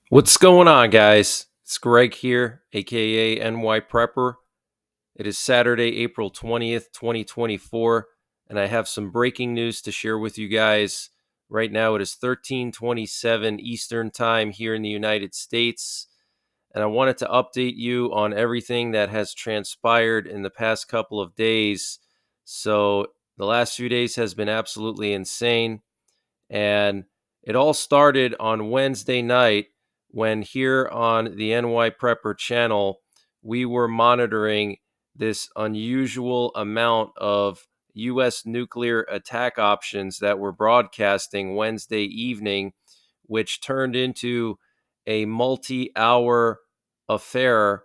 What's going on, guys? It's Greg here, aka NYPrepper. It is Saturday, April 20th, 2024, and I have some breaking news to share with you guys. Right now, it is 13:27 Eastern Time here in the United States, and I wanted to update you on everything that has transpired in the past couple of days. So, the last few days has been absolutely insane. And it all started on Wednesday night when here on the NYPrepper channel, we were monitoring this unusual amount of U.S. nuclear attack options that were broadcasting Wednesday evening, which turned into a multi-hour affair.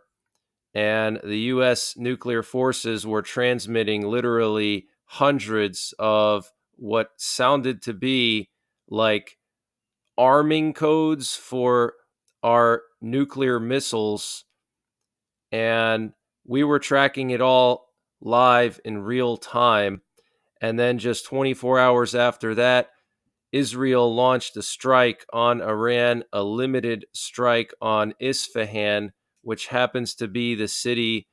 And the U.S. nuclear forces were transmitting literally hundreds of what sounded to be like arming codes for our nuclear missiles. And we were tracking it all live in real time. And then just 24 hours after that, Israel launched a strike on Iran, a limited strike on Isfahan, which happens to be the city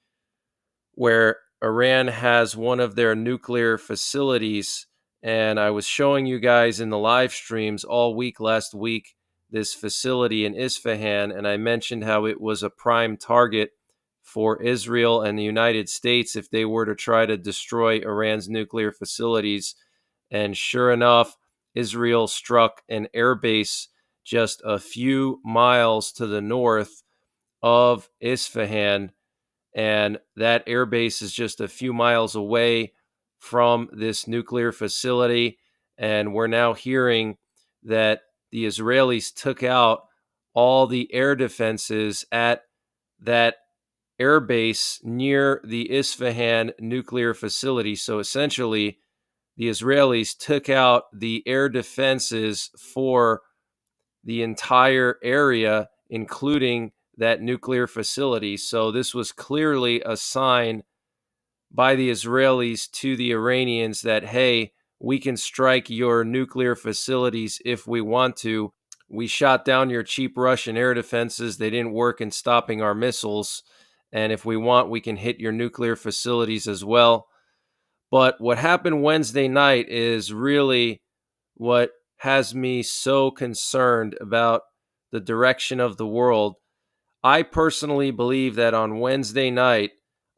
where Iran has one of their nuclear facilities. And I was showing you guys in the live streams all week last week this facility in Isfahan, and I mentioned how it was a prime target for Israel and the United States if they were to try to destroy Iran's nuclear facilities. And sure enough, Israel struck an airbase just a few miles to the north of Isfahan, and that airbase is just a few miles away from this nuclear facility. And we're now hearing that the Israelis took out all the air defenses at that airbase near the Isfahan nuclear facility. So essentially, the Israelis took out the air defenses for the entire area, including that nuclear facility. So this was clearly a sign by the Israelis to the Iranians that, hey, we can strike your nuclear facilities if we want to. We shot down your cheap Russian air defenses. They didn't work in stopping our missiles. And if we want, we can hit your nuclear facilities as well. But what happened Wednesday night is really what has me so concerned about the direction of the world. I personally believe that on Wednesday night,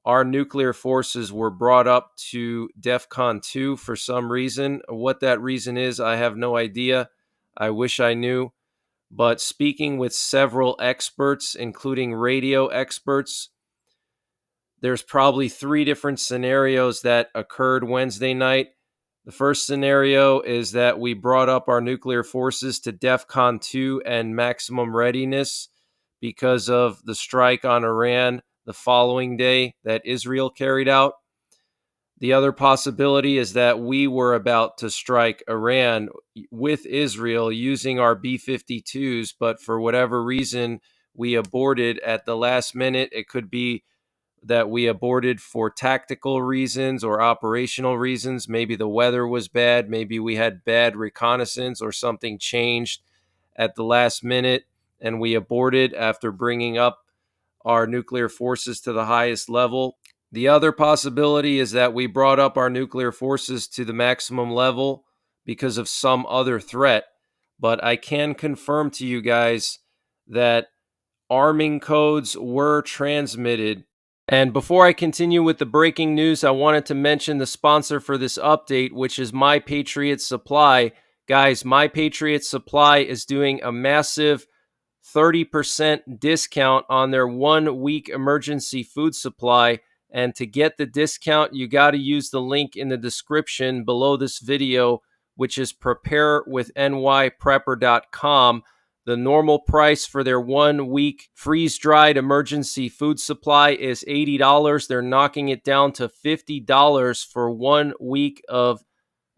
our nuclear forces were brought up to DEFCON 2 for some reason. What that reason is, I have no idea. I wish I knew. But speaking with several experts, including radio experts, there's probably three different scenarios that occurred Wednesday night. The first scenario is that we brought up our nuclear forces to DEFCON 2 and maximum readiness because of the strike on Iran the following day that Israel carried out. The other possibility is that we were about to strike Iran with Israel using our B 52s, but for whatever reason, we aborted at the last minute. It could be that we aborted for tactical reasons or operational reasons. Maybe the weather was bad. Maybe we had bad reconnaissance or something changed at the last minute and we aborted after bringing up our nuclear forces to the highest level. The other possibility is that we brought up our nuclear forces to the maximum level because of some other threat. But I can confirm to you guys that arming codes were transmitted. And before I continue with the breaking news, I wanted to mention the sponsor for this update, which is My Patriot Supply. Guys, My Patriot Supply is doing a massive 30% discount on their 1 week emergency food supply. And to get the discount, you got to use the link in the description below this video, which is preparewithnyprepper.com. The normal price for their 1 week freeze-dried emergency food supply is $80. They're knocking it down to $50 for 1 week of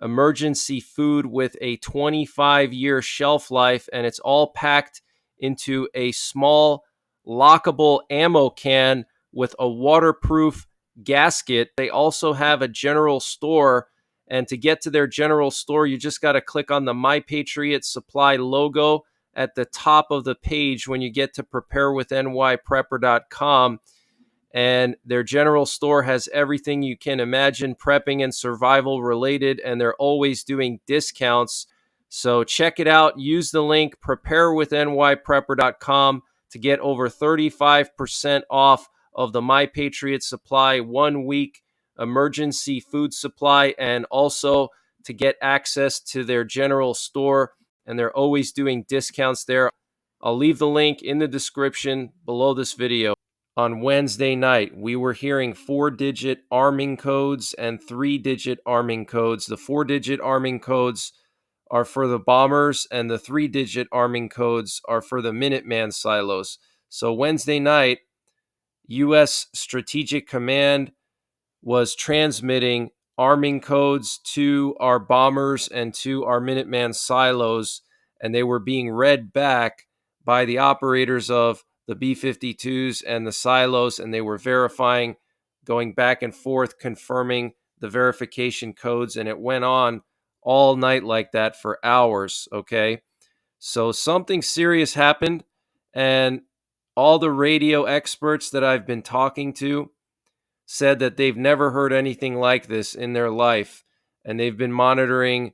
emergency food with a 25-year shelf life, and it's all packed into a small lockable ammo can with a waterproof gasket. They also have a general store, and to get to their general store, you just got to click on the My Patriot Supply logo at the top of the page when you get to preparewithnyprepper.com. And their general store has everything you can imagine prepping and survival related, and they're always doing discounts. So check it out. Use the link preparewithnyprepper.com to get over 35% off of the My Patriot Supply 1 week emergency food supply, and also to get access to their general store. And they're always doing discounts there. I'll leave the link in the description below this video. On Wednesday night, we were hearing 4-digit arming codes and 3-digit arming codes. The 4-digit arming codes are for the bombers, and the 3-digit arming codes are for the Minuteman silos. So Wednesday night, U.S. Strategic Command was transmitting arming codes to our bombers and to our Minuteman silos, and they were being read back by the operators of the B-52s and the silos, and they were verifying, going back and forth, confirming the verification codes, and it went on all night like that for hours, okay? So something serious happened, and all the radio experts that I've been talking to said that they've never heard anything like this in their life, and they've been monitoring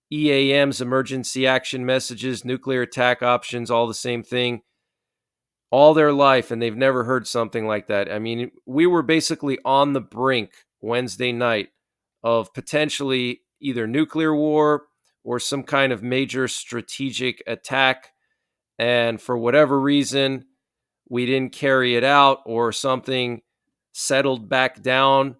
EAM's emergency action messages, nuclear attack options, all the same thing, all their life, and they've never heard something like that. I mean, we were basically on the brink Wednesday night of potentially either nuclear war or some kind of major strategic attack, and for whatever reason, we didn't carry it out, or something settled back down,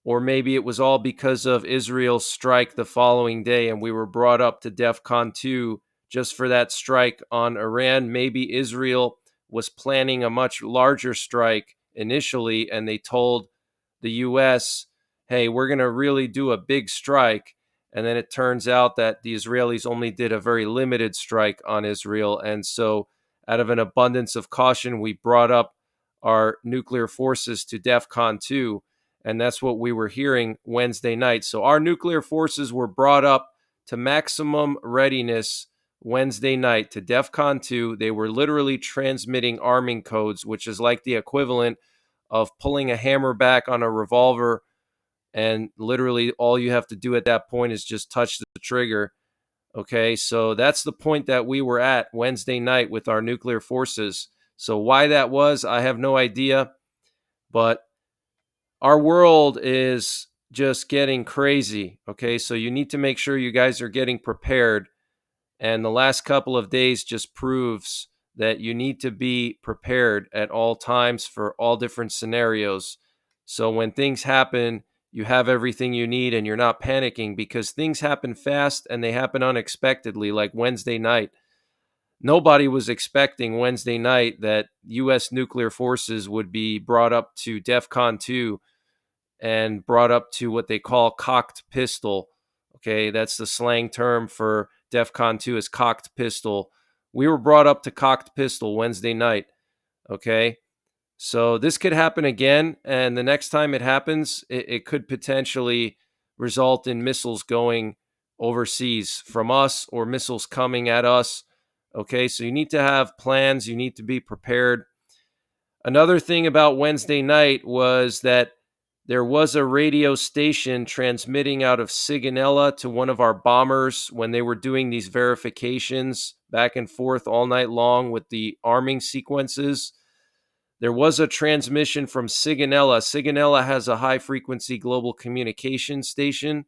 or maybe it was all because of Israel's strike the following day and we were brought up to DEFCON 2 just for that strike on Iran. Maybe Israel was planning a much larger strike initially, and they told the U.S., hey, we're going to really do a big strike. And then it turns out that the Israelis only did a very limited strike on Israel. And so out of an abundance of caution, we brought up our nuclear forces to DEFCON 2, and that's what we were hearing Wednesday night. So our nuclear forces were brought up to maximum readiness Wednesday night to DEFCON 2. They were literally transmitting arming codes, which is like the equivalent of pulling a hammer back on a revolver, and literally all you have to do at that point is just touch the trigger. Okay, so that's the point that we were at Wednesday night with our nuclear forces. So why that was, I have no idea. But our world is just getting crazy. Okay, so you need to make sure you guys are getting prepared. And the last couple of days just proves that you need to be prepared at all times for all different scenarios. So when things happen, you have everything you need and you're not panicking, because things happen fast and they happen unexpectedly, like Wednesday night. Nobody was expecting Wednesday night that U.S. nuclear forces would be brought up to DEFCON 2 and brought up to what they call cocked pistol. Okay, that's the slang term for DEFCON 2 is cocked pistol. We were brought up to cocked pistol Wednesday night. Okay, so this could happen again, and the next time it happens, it could potentially result in missiles going overseas from us or missiles coming at us. Okay, so you need to have plans. You need to be prepared. Another thing about Wednesday night was that there was a radio station transmitting out of Sigonella to one of our bombers when they were doing these verifications back and forth all night long with the arming sequences. There was a transmission from Sigonella. Sigonella has a high-frequency global communication station,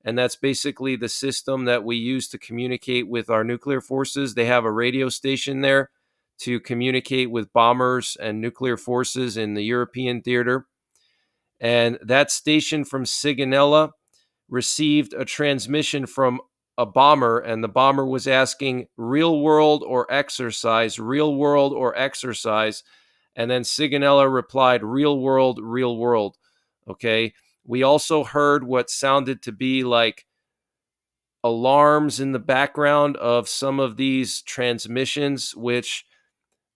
and that's basically the system that we use to communicate with our nuclear forces. They have a radio station there to communicate with bombers and nuclear forces in the European theater. And that station from Sigonella received a transmission from a bomber, and the bomber was asking real world or exercise, real world or exercise. And then Sigonella replied, real world, real world. Okay. We also heard what sounded to be like alarms in the background of some of these transmissions, which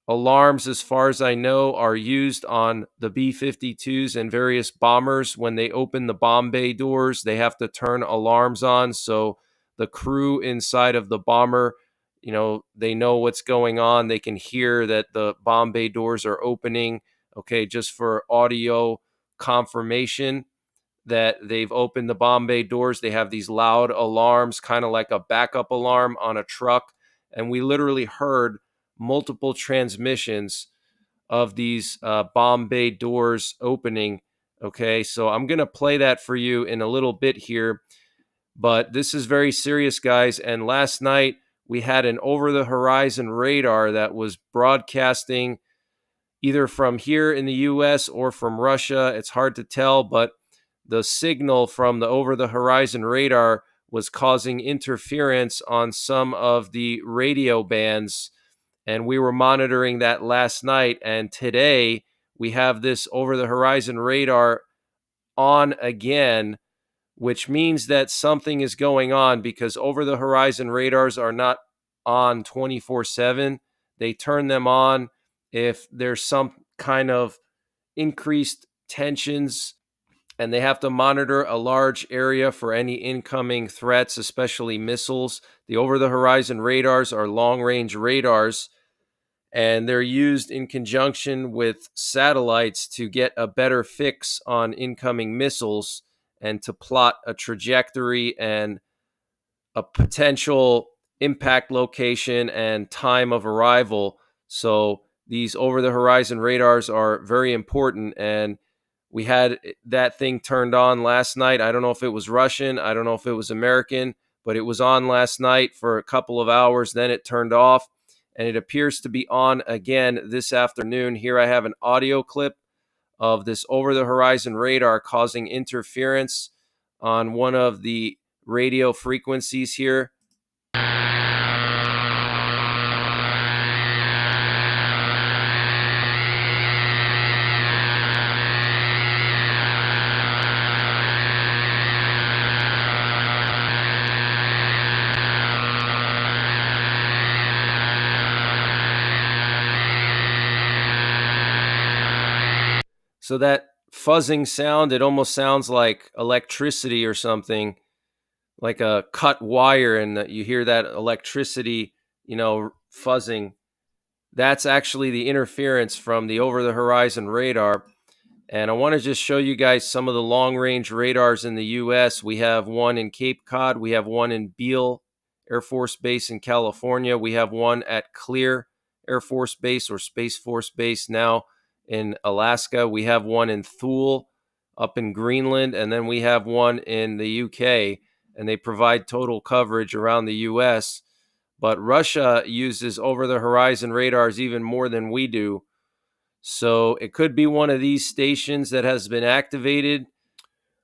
alarms, as far as I know, are used on the B-52s and various bombers. When they open the bomb bay doors, they have to turn alarms on, so the crew inside of the bomber they know what's going on. They can hear that the bomb bay doors are opening, okay, just for audio confirmation that they've opened the bomb bay doors. They have these loud alarms, kind of like a backup alarm on a truck. And we literally heard multiple transmissions of these bomb bay doors opening. Okay, so I'm going to play that for you in a little bit here. But this is very serious, guys. And last night, we had an over-the-horizon radar that was broadcasting either from here in the U.S. or from Russia. It's hard to tell, but the signal from the over-the-horizon radar was causing interference on some of the radio bands, and we were monitoring that last night. And today, we have this over-the-horizon radar on again, which means that something is going on, because over-the-horizon radars are not on 24/7. They turn them on if there's some kind of increased tensions, and they have to monitor a large area for any incoming threats, especially missiles. The over-the-horizon radars are long-range radars, and they're used in conjunction with satellites to get a better fix on incoming missiles and to plot a trajectory and a potential impact location and time of arrival. So these over-the-horizon radars are very important, and we had that thing turned on last night. I don't know if it was Russian, I don't know if it was American, but it was on last night for a couple of hours. Then it turned off, and it appears to be on again this afternoon. Here I have an audio clip of this over-the-horizon radar causing interference on one of the radio frequencies here. So that fuzzing sound, it almost sounds like electricity or something, like a cut wire, and you hear that electricity, fuzzing. That's actually the interference from the over-the-horizon radar. And I want to just show you guys some of the long-range radars in the U.S. We have one in Cape Cod. We have one in Beale Air Force Base in California. We have one at Clear Air Force Base, or Space Force Base now, in Alaska. We have one in Thule up in Greenland. And then we have one in the UK. And they provide total coverage around the U.S. But Russia uses over-the-horizon radars even more than we do. So it could be one of these stations that has been activated,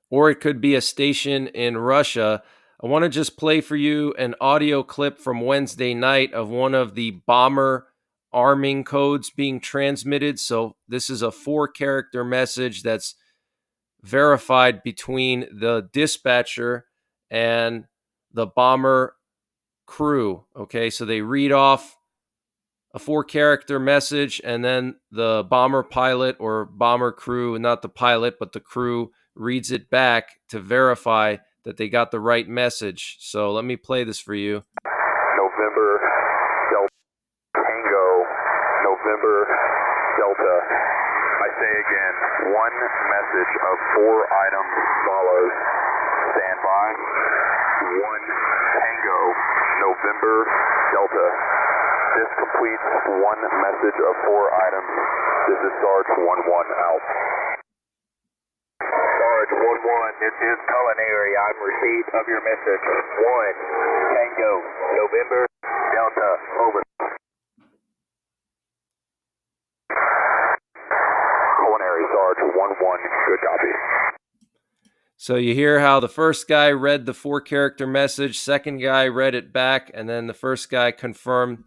or it could be a station in Russia. I want to just play for you an audio clip from Wednesday night of one of the bomber arming codes being transmitted. So this is a 4-character message that's verified between the dispatcher and the bomber crew. Okay, so they read off a 4-character message, and then the bomber pilot or bomber crew, not the pilot, but the crew, reads it back to verify that they got the right message. So let me play this for you. November Delta Tango, November Delta. I say again, one message of 4 items follows. Stand by. 1 Tango, November Delta. This completes 1 message of 4 items. This is Sarge 11 out. Sarge 11, this is culinary. I'm receipt of your message. 1 Tango, November Delta, over. Culinary, Sarge 11, good copy. So you hear how the first guy read the 4-character message, second guy read it back, and then the first guy confirmed.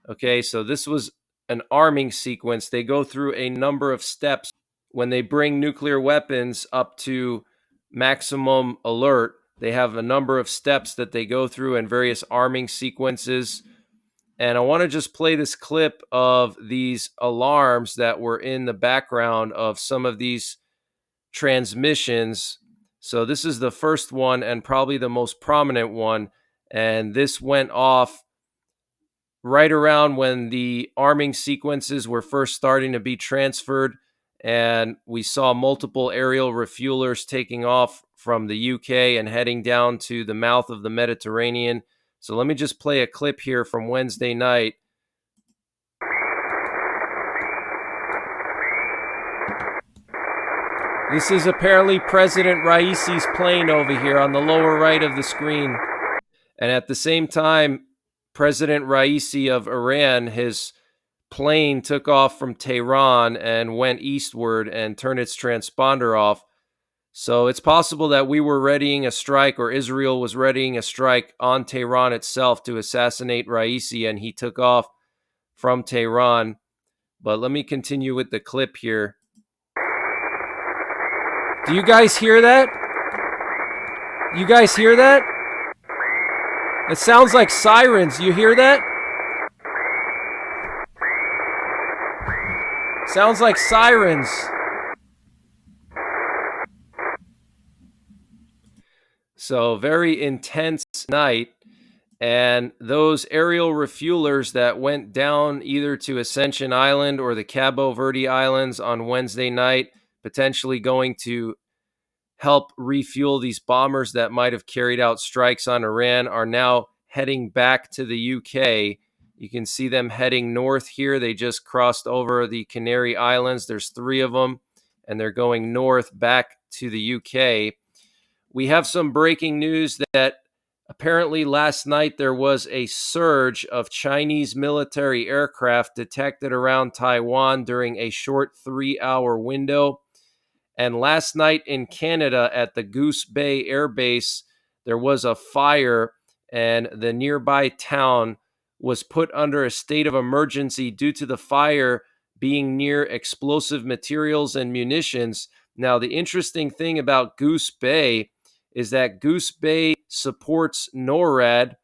Okay, so this was an arming sequence. They go through a number of steps when they bring nuclear weapons up to maximum alert. They have a number of steps that they go through in various arming sequences. And I want to just play this clip of these alarms that were in the background of some of these transmissions. So this is the first one and probably the most prominent one. And this went off right around when the arming sequences were first starting to be transferred, and we saw multiple aerial refuelers taking off from the UK and heading down to the mouth of the Mediterranean. So let me just play a clip here from Wednesday night. This is apparently President Raisi's plane over here on the lower right of the screen. And at the same time, President Raisi of Iran, his plane took off from Tehran and went eastward and turned its transponder off. So it's possible that we were readying a strike, or Israel was readying a strike on Tehran itself to assassinate Raisi, and he took off from Tehran. But let me continue with the clip here. Do you guys hear that? You guys hear that? It sounds like sirens. You hear that? Sounds like sirens. So very intense night. And those aerial refuelers that went down either to Ascension Island or the Cabo Verde Islands on Wednesday night, potentially going to help refuel these bombers that might have carried out strikes on Iran, are now heading back to the UK. You can see them heading north here. They just crossed over the Canary Islands. There's 3 of them, and they're going north back to the UK. We have some breaking news that apparently last night there was a surge of Chinese military aircraft detected around Taiwan during a short 3-hour window. And last night in Canada at the Goose Bay Air Base, there was a fire, and the nearby town was put under a state of emergency due to the fire being near explosive materials and munitions. Now, the interesting thing about Goose Bay is that Goose Bay supports NORAD.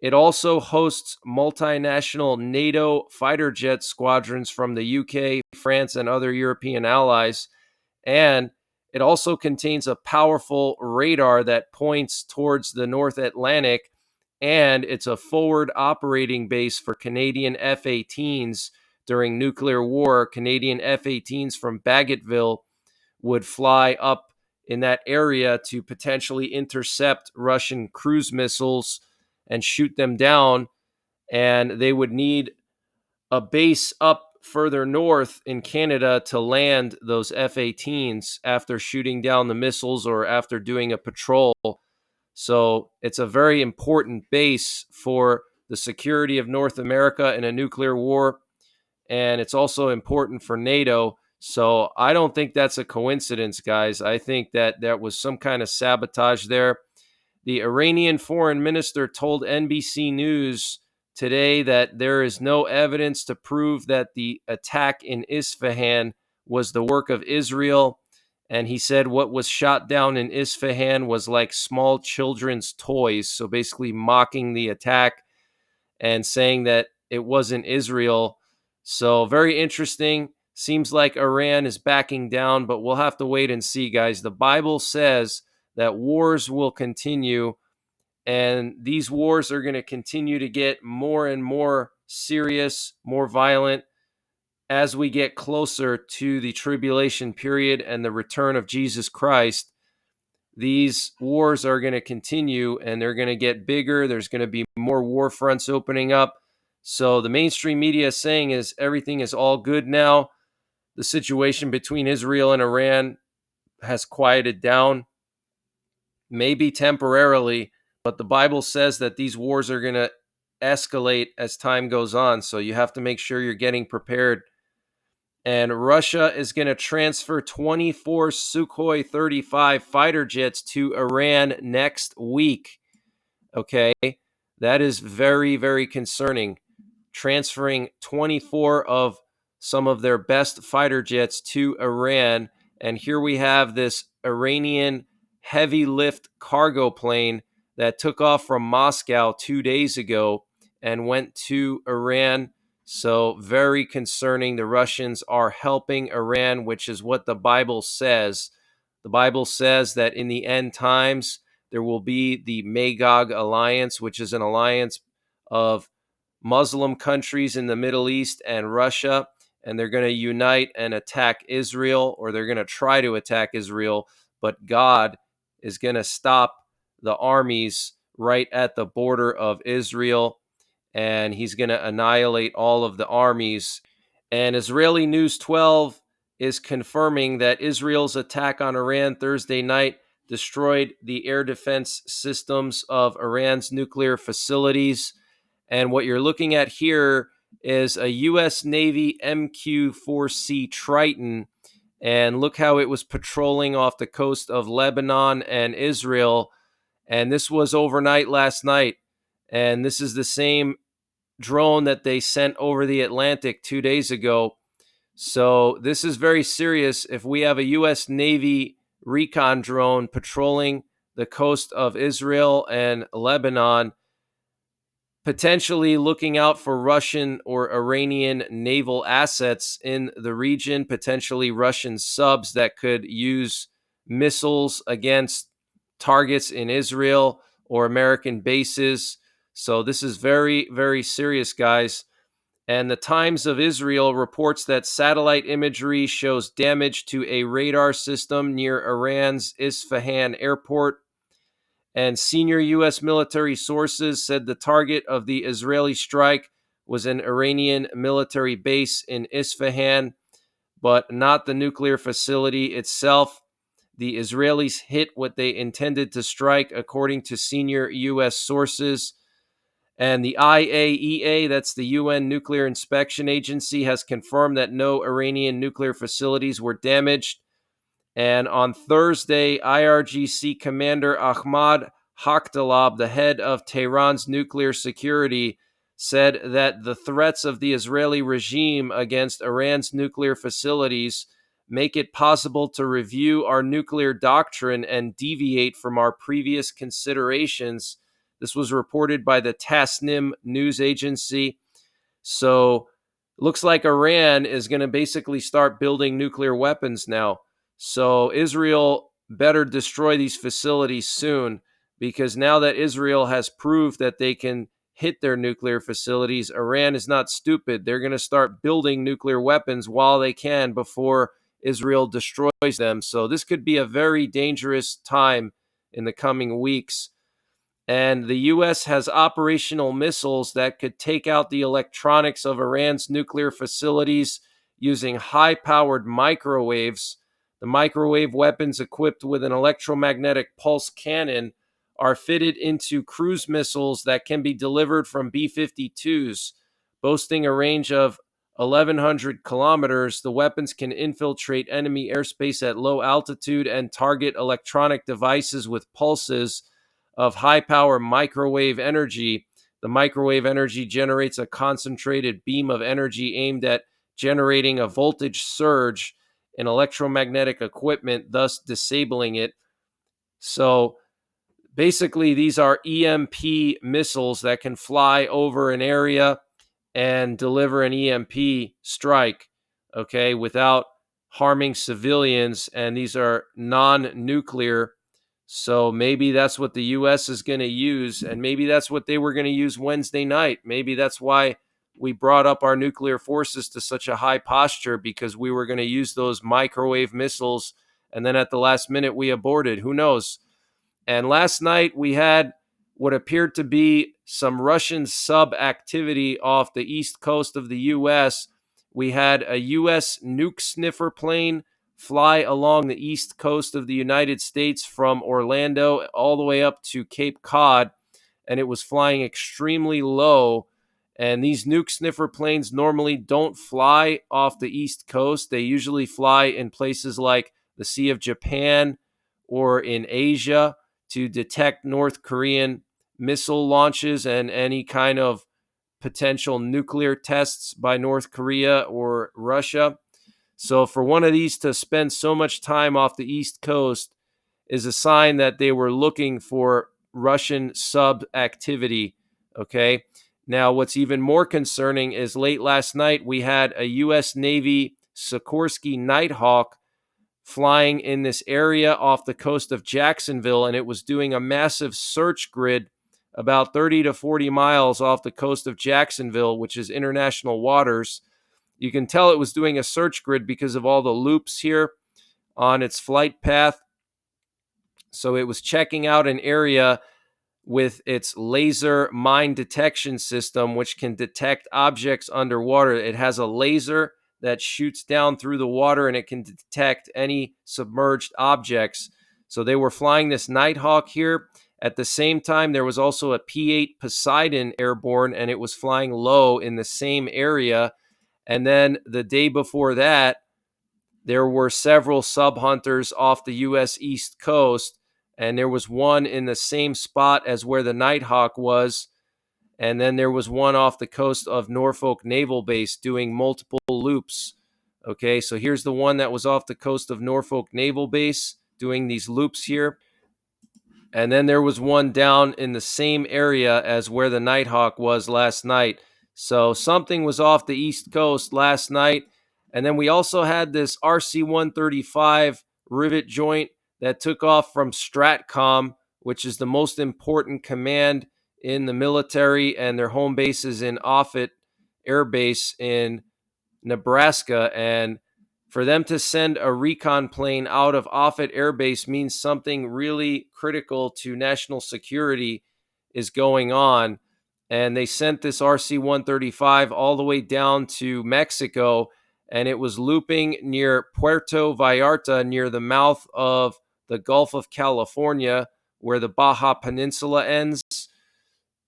It also hosts multinational NATO fighter jet squadrons from the UK, France, and other European allies. And it also contains a powerful radar that points towards the North Atlantic. And it's a forward operating base for Canadian F-18s during nuclear war. Canadian F-18s from Bagotville would fly up in that area to potentially intercept Russian cruise missiles and shoot them down. And they would need a base up further north in Canada to land those F-18s after shooting down the missiles or after doing a patrol. So it's a very important base for the security of North America in a nuclear war. And it's also important for NATO. So I don't think that's a coincidence, guys. I think that there was some kind of sabotage there. The Iranian foreign minister told NBC News today that there is no evidence to prove that the attack in Isfahan was the work of Israel. And he said what was shot down in Isfahan was like small children's toys. So basically mocking the attack and saying that it wasn't Israel. So very interesting. Seems like Iran is backing down, but we'll have to wait and see, guys. The Bible says that wars will continue, and these wars are going to continue to get more and more serious, more violent as we get closer to the tribulation period and the return of Jesus Christ. These wars are going to continue, and they're going to get bigger. There's going to be more war fronts opening up. So the mainstream media is saying is everything is all good now. The situation between Israel and Iran has quieted down, maybe temporarily, but the Bible says that these wars are going to escalate as time goes on. So you have to make sure you're getting prepared. And Russia is going to transfer 24 Sukhoi 35 fighter jets to Iran next week. Okay, that is very, very concerning. Transferring 24 of some of their best fighter jets to Iran. And here we have this Iranian heavy lift cargo plane that took off from Moscow 2 days ago and went to Iran. So very concerning. The Russians are helping Iran, which is what the Bible says. The Bible says that in the end times, there will be the Magog alliance, which is an alliance of Muslim countries in the Middle East and Russia, and they're going to unite and attack Israel, or they're going to try to attack Israel, but God is going to stop the armies right at the border of Israel, and he's going to annihilate all of the armies. And Israeli News 12 is confirming that Israel's attack on Iran Thursday night destroyed the air defense systems of Iran's nuclear facilities. And what you're looking at here is a U.S. Navy MQ-4C Triton. And look how it was patrolling off the coast of Lebanon and Israel. And this was overnight last night. And this is the same drone that they sent over the Atlantic 2 days ago. So this is very serious. If we have a U.S. Navy recon drone patrolling the coast of Israel and Lebanon, potentially looking out for Russian or Iranian naval assets in the region, potentially Russian subs that could use missiles against targets in Israel or American bases. So this is very, very serious, guys. And the Times of Israel reports that satellite imagery shows damage to a radar system near Iran's Isfahan airport. And senior U.S. military sources said the target of the Israeli strike was an Iranian military base in Isfahan, but not the nuclear facility itself. The Israelis hit what they intended to strike, according to senior U.S. sources. And the IAEA, that's the UN Nuclear Inspection Agency, has confirmed that no Iranian nuclear facilities were damaged. And on Thursday, IRGC Commander Ahmad Hakhdalab, the head of Tehran's nuclear security, said that the threats of the Israeli regime against Iran's nuclear facilities make it possible to review our nuclear doctrine and deviate from our previous considerations. This was reported by the Tasnim news agency. So, looks like Iran is going to basically start building nuclear weapons now. So, Israel better destroy these facilities soon, because now that Israel has proved that they can hit their nuclear facilities, Iran is not stupid. They're going to start building nuclear weapons while they can before Israel destroys them. So, this could be a very dangerous time in the coming weeks. And the U.S. has operational missiles that could take out the electronics of Iran's nuclear facilities using high-powered microwaves. The microwave weapons, equipped with an electromagnetic pulse cannon, are fitted into cruise missiles that can be delivered from B-52s. Boasting a range of 1,100 kilometers, the weapons can infiltrate enemy airspace at low altitude and target electronic devices with pulses of high power microwave energy. The microwave energy generates a concentrated beam of energy aimed at generating a voltage surge in electromagnetic equipment, thus disabling it. So basically, these are EMP missiles that can fly over an area and deliver an EMP strike, okay, without harming civilians. And these are non-nuclear. So maybe that's what the U.S. is going to use, and maybe that's what they were going to use Wednesday night. Maybe that's why we brought up our nuclear forces to such a high posture, because we were going to use those microwave missiles, and then at the last minute we aborted. Who knows? And last night we had what appeared to be some Russian sub activity off the east coast of the U.S. We had a U.S. nuke sniffer plane fly along the east coast of the United States from Orlando all the way up to Cape Cod, and it was flying extremely low. And these nuke sniffer planes normally don't fly off the east coast. They usually fly in places like the Sea of Japan or in Asia to detect North Korean missile launches and any kind of potential nuclear tests by North Korea or Russia. So for one of these to spend so much time off the East Coast is a sign that they were looking for Russian sub activity. Okay. Now, what's even more concerning is late last night, we had a U.S. Navy Sikorsky Nighthawk flying in this area off the coast of Jacksonville, and it was doing a massive search grid about 30 to 40 miles off the coast of Jacksonville, which is international waters. You can tell it was doing a search grid because of all the loops here on its flight path. So it was checking out an area with its laser mine detection system, which can detect objects underwater. It has a laser that shoots down through the water and it can detect any submerged objects. So they were flying this Nighthawk here. At the same time, there was also a P-8 Poseidon airborne, and it was flying low in the same area. And then the day before that, there were several sub hunters off the U.S. East Coast, and there was one in the same spot as where the Nighthawk was. And then there was one off the coast of Norfolk Naval Base doing multiple loops. Okay, so here's the one that was off the coast of Norfolk Naval Base doing these loops here. And then there was one down in the same area as where the Nighthawk was last night. So something was off the East Coast last night. And then we also had this RC-135 rivet joint that took off from Stratcom, which is the most important command in the military, and their home base is in Offutt Air Base in Nebraska. And for them to send a recon plane out of Offutt Air Base means something really critical to national security is going on. And they sent this RC-135 all the way down to Mexico, and it was looping near Puerto Vallarta, near the mouth of the Gulf of California, where the Baja Peninsula ends.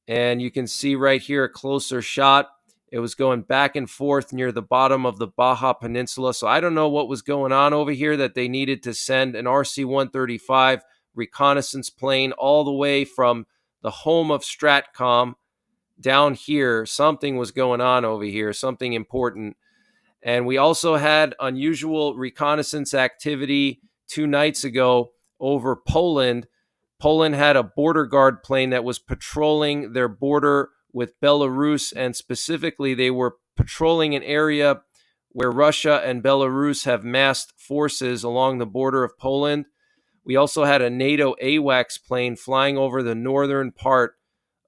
And you can see right here a closer shot. It was going back and forth near the bottom of the Baja Peninsula. So I don't know what was going on over here that they needed to send an RC-135 reconnaissance plane all the way from the home of Stratcom down here. Something was going on over here, something important. And we also had unusual reconnaissance activity 2 nights ago over Poland. Poland had a border guard plane that was patrolling their border with Belarus, and specifically they were patrolling an area where Russia and Belarus have massed forces along the border of Poland. We also had a NATO AWACS plane flying over the northern part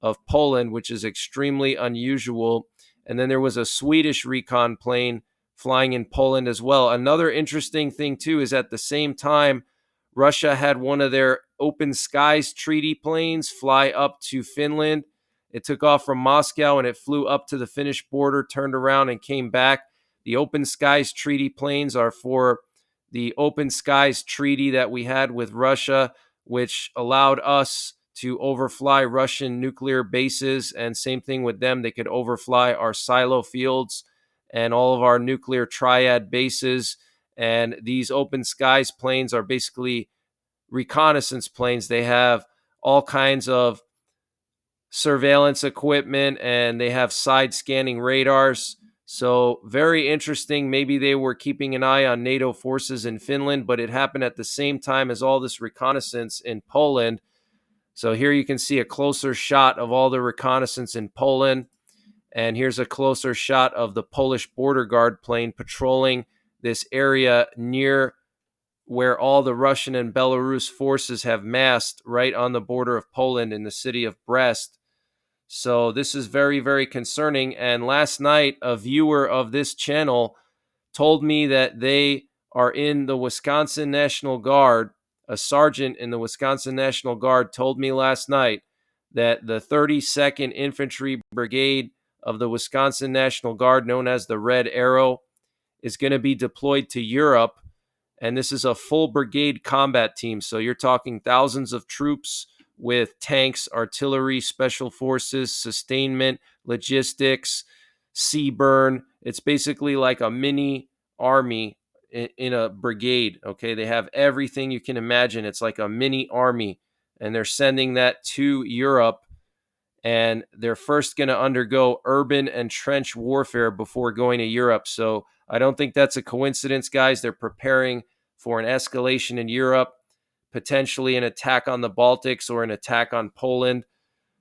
of Poland, which is extremely unusual. And then there was a Swedish recon plane flying in Poland as well. Another interesting thing, too, is at the same time, Russia had one of their Open Skies Treaty planes fly up to Finland. It took off from Moscow and it flew up to the Finnish border, turned around and came back. The Open Skies Treaty planes are for the Open Skies Treaty that we had with Russia, which allowed us to overfly Russian nuclear bases, and same thing with them. They could overfly our silo fields and all of our nuclear triad bases. And these Open Skies planes are basically reconnaissance planes. They have all kinds of surveillance equipment and they have side scanning radars. So very interesting. Maybe they were keeping an eye on NATO forces in Finland, but it happened at the same time as all this reconnaissance in Poland. So here you can see a closer shot of all the reconnaissance in Poland. And here's a closer shot of the Polish border guard plane patrolling this area near where all the Russian and Belarus forces have massed, right on the border of Poland in the city of Brest. So this is very, very concerning. And last night, a viewer of this channel told me that they are in the Wisconsin National Guard. A sergeant in the Wisconsin National Guard told me last night that the 32nd Infantry Brigade of the Wisconsin National Guard, known as the Red Arrow, is going to be deployed to Europe. And this is a full brigade combat team. So you're talking thousands of troops with tanks, artillery, special forces, sustainment, logistics, sea burn. It's basically like a mini army in a brigade. Okay, they have everything you can imagine. It's like a mini army, and they're sending that to Europe. And they're first going to undergo urban and trench warfare before going to Europe. So I don't think that's a coincidence, guys. They're preparing for an escalation in Europe, potentially an attack on the Baltics or an attack on Poland.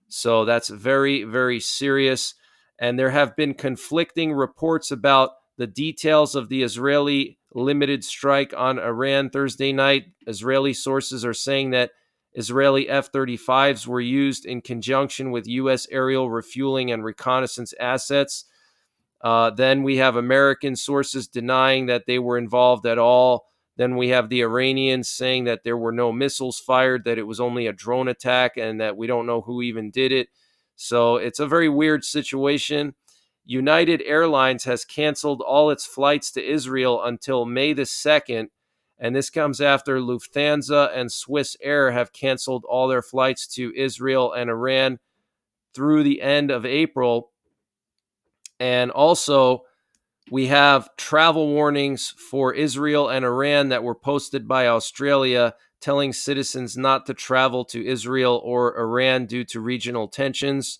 So that's very, very serious. And there have been conflicting reports about the details of the Israeli limited strike on Iran Thursday night. Israeli sources are saying that Israeli F-35s were used in conjunction with U.S. aerial refueling and reconnaissance assets. Then we have American sources denying that they were involved at all. Then we have the Iranians saying that there were no missiles fired, that it was only a drone attack, and that we don't know who even did it. So it's a very weird situation. United Airlines has canceled all its flights to Israel until May the 2nd, and this comes after Lufthansa and Swiss Air have canceled all their flights to Israel and Iran through the end of April. And also, we have travel warnings for Israel and Iran that were posted by Australia telling citizens not to travel to Israel or Iran due to regional tensions.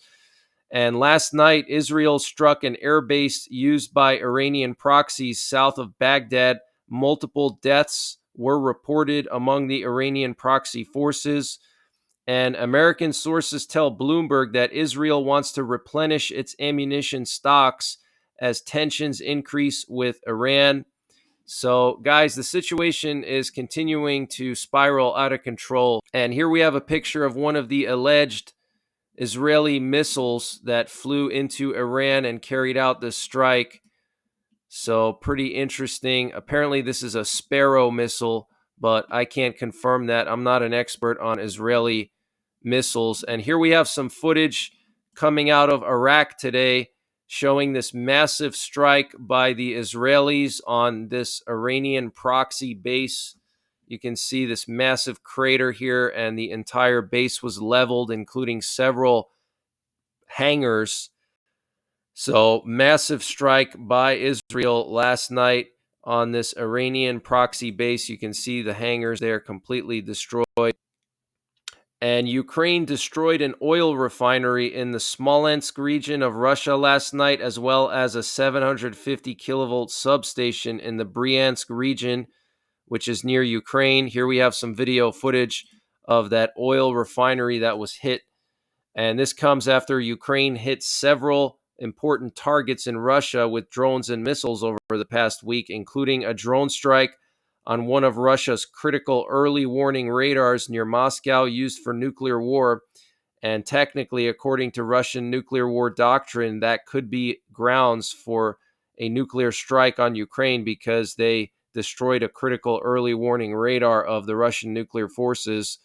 And last night, Israel struck an airbase used by Iranian proxies south of Baghdad. Multiple deaths were reported among the Iranian proxy forces. And American sources tell Bloomberg that Israel wants to replenish its ammunition stocks as tensions increase with Iran. So, guys, the situation is continuing to spiral out of control. And here we have a picture of one of the alleged Israeli missiles that flew into Iran and carried out this strike. So, pretty interesting. Apparently, this is a Sparrow missile, but I can't confirm that. I'm not an expert on Israeli missiles. And here we have some footage coming out of Iraq today showing this massive strike by the Israelis on this Iranian proxy base. You can see this massive crater here, and the entire base was leveled, including several hangars. So, massive strike by Israel last night on this Iranian proxy base. You can see the hangars there completely destroyed. And Ukraine destroyed an oil refinery in the Smolensk region of Russia last night, as well as a 750 kilovolt substation in the Bryansk region, which is near Ukraine. Here we have some video footage of that oil refinery that was hit. And this comes after Ukraine hit several important targets in Russia with drones and missiles over the past week, including a drone strike on one of Russia's critical early warning radars near Moscow used for nuclear war. And technically, according to Russian nuclear war doctrine, that could be grounds for a nuclear strike on Ukraine because they destroyed a critical early warning radar of the Russian nuclear forces.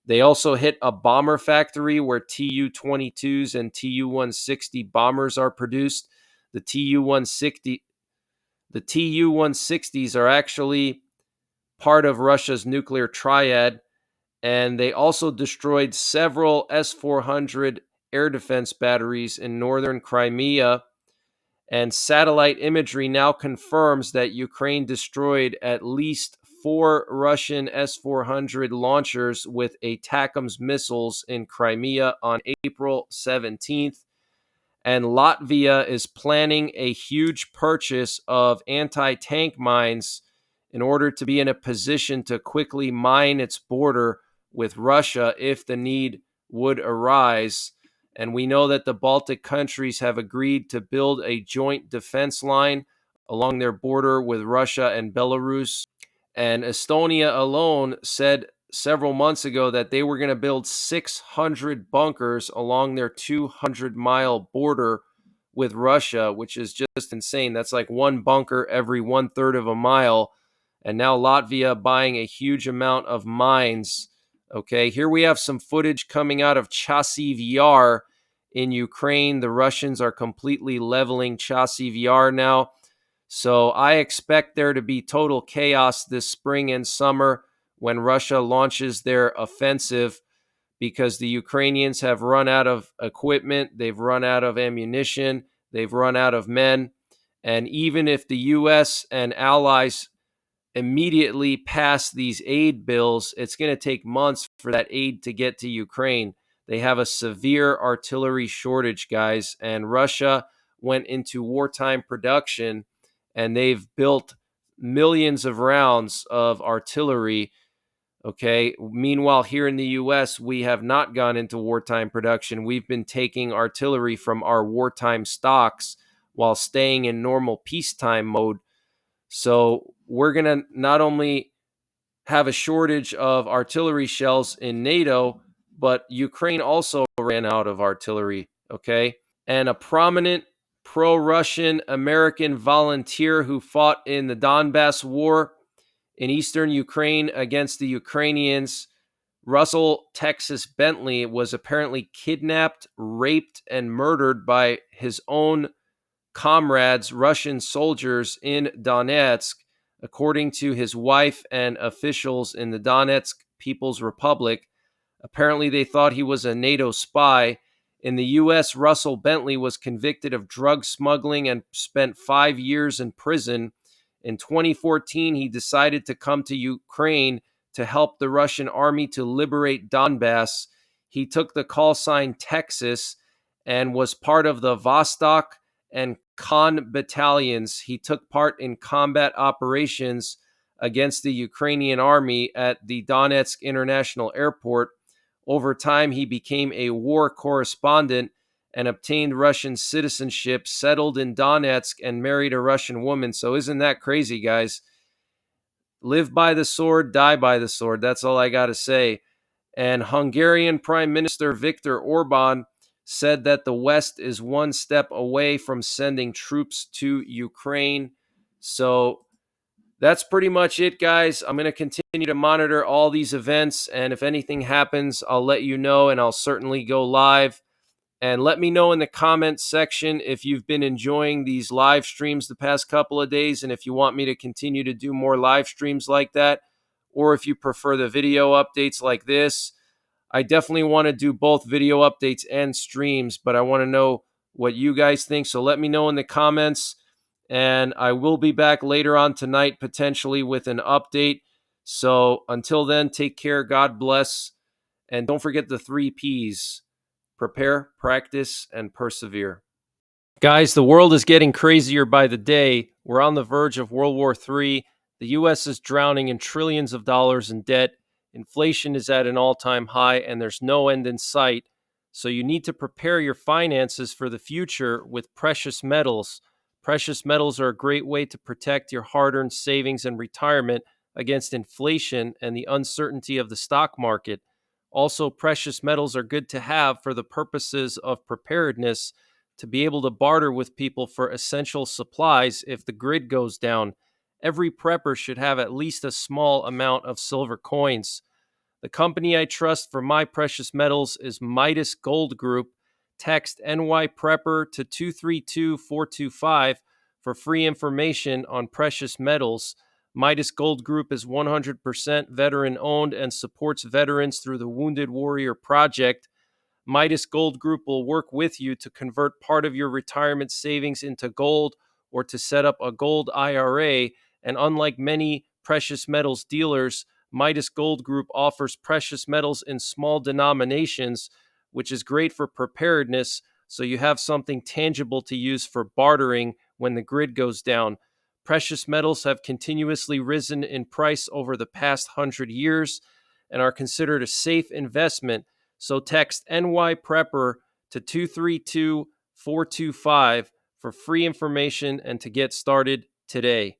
They also hit a bomber factory where Tu-22s and Tu-160 bombers are produced. The Tu-160s are actually part of Russia's nuclear triad, and they also destroyed several S-400 air defense batteries in northern Crimea. And satellite imagery now confirms that Ukraine destroyed at least 4 Russian S-400 launchers with ATACMS missiles in Crimea on April 17th. And Latvia is planning a huge purchase of anti-tank mines in order to be in a position to quickly mine its border with Russia if the need would arise. And we know that the Baltic countries have agreed to build a joint defense line along their border with Russia and Belarus. And Estonia alone said several months ago that they were going to build 600 bunkers along their 200-mile border with Russia, which is just insane. That's like one bunker every 1/3 of a mile. And now Latvia buying a huge amount of mines. Okay, here we have some footage coming out of Chasiv Yar in Ukraine. The Russians are completely leveling Chasiv Yar now. So I expect there to be total chaos this spring and summer when Russia launches their offensive, because the Ukrainians have run out of equipment, they've run out of ammunition, they've run out of men. And even if the U.S. and allies immediately pass these aid bills, it's going to take months for that aid to get to Ukraine. They have a severe artillery shortage, guys, and Russia went into wartime production and they've built millions of rounds of artillery. Okay. Meanwhile, here in the U.S., we have not gone into wartime production. We've been taking artillery from our wartime stocks while staying in normal peacetime mode. So we're going to not only have a shortage of artillery shells in NATO, but Ukraine also ran out of artillery, okay? And a prominent pro-Russian American volunteer who fought in the Donbass War in eastern Ukraine against the Ukrainians, Russell Texas Bentley, was apparently kidnapped, raped, and murdered by his own comrades, Russian soldiers in Donetsk, according to his wife and officials in the Donetsk People's Republic. Apparently, they thought he was a NATO spy. In the U.S., Russell Bentley was convicted of drug smuggling and spent 5 years in prison. In 2014, he decided to come to Ukraine to help the Russian army to liberate Donbass. He took the call sign Texas and was part of the Vostok and Khan battalions. He took part in combat operations against the Ukrainian army at the Donetsk International Airport. Over time, he became a war correspondent and obtained Russian citizenship, settled in Donetsk, and married a Russian woman. So isn't that crazy, guys? Live by the sword, die by the sword. That's all I got to say. And Hungarian Prime Minister Viktor Orban said that the West is one step away from sending troops to Ukraine. So that's pretty much it, guys. I'm going to continue to monitor all these events, and if anything happens, I'll let you know, and I'll certainly go live. And let me know in the comments section if you've been enjoying these live streams the past couple of days, and if you want me to continue to do more live streams like that, or if you prefer the video updates like this. I definitely want to do both video updates and streams, but I want to know what you guys think. So let me know in the comments. And I will be back later on tonight, potentially with an update. So until then, take care. God bless. And don't forget the 3 Ps: prepare, practice, and persevere. Guys, the world is getting crazier by the day. We're on the verge of World War III. The U.S. is drowning in trillions of dollars in debt. Inflation is at an all-time high, and there's no end in sight. So you need to prepare your finances for the future with precious metals. Precious metals are a great way to protect your hard-earned savings and retirement against inflation and the uncertainty of the stock market. Also, precious metals are good to have for the purposes of preparedness, to be able to barter with people for essential supplies if the grid goes down. Every prepper should have at least a small amount of silver coins. The company I trust for my precious metals is Midas Gold Group. Text NYPrepper to 232425 for free information on precious metals. Midas Gold Group is 100% veteran owned and supports veterans through the Wounded Warrior Project. Midas Gold Group will work with you to convert part of your retirement savings into gold or to set up a gold IRA. And unlike many precious metals dealers, Midas Gold Group offers precious metals in small denominations, which is great for preparedness, so you have something tangible to use for bartering when the grid goes down. Precious metals have continuously risen in price over the past 100 years and are considered a safe investment. So text NYPrepper to 232425 for free information and to get started today.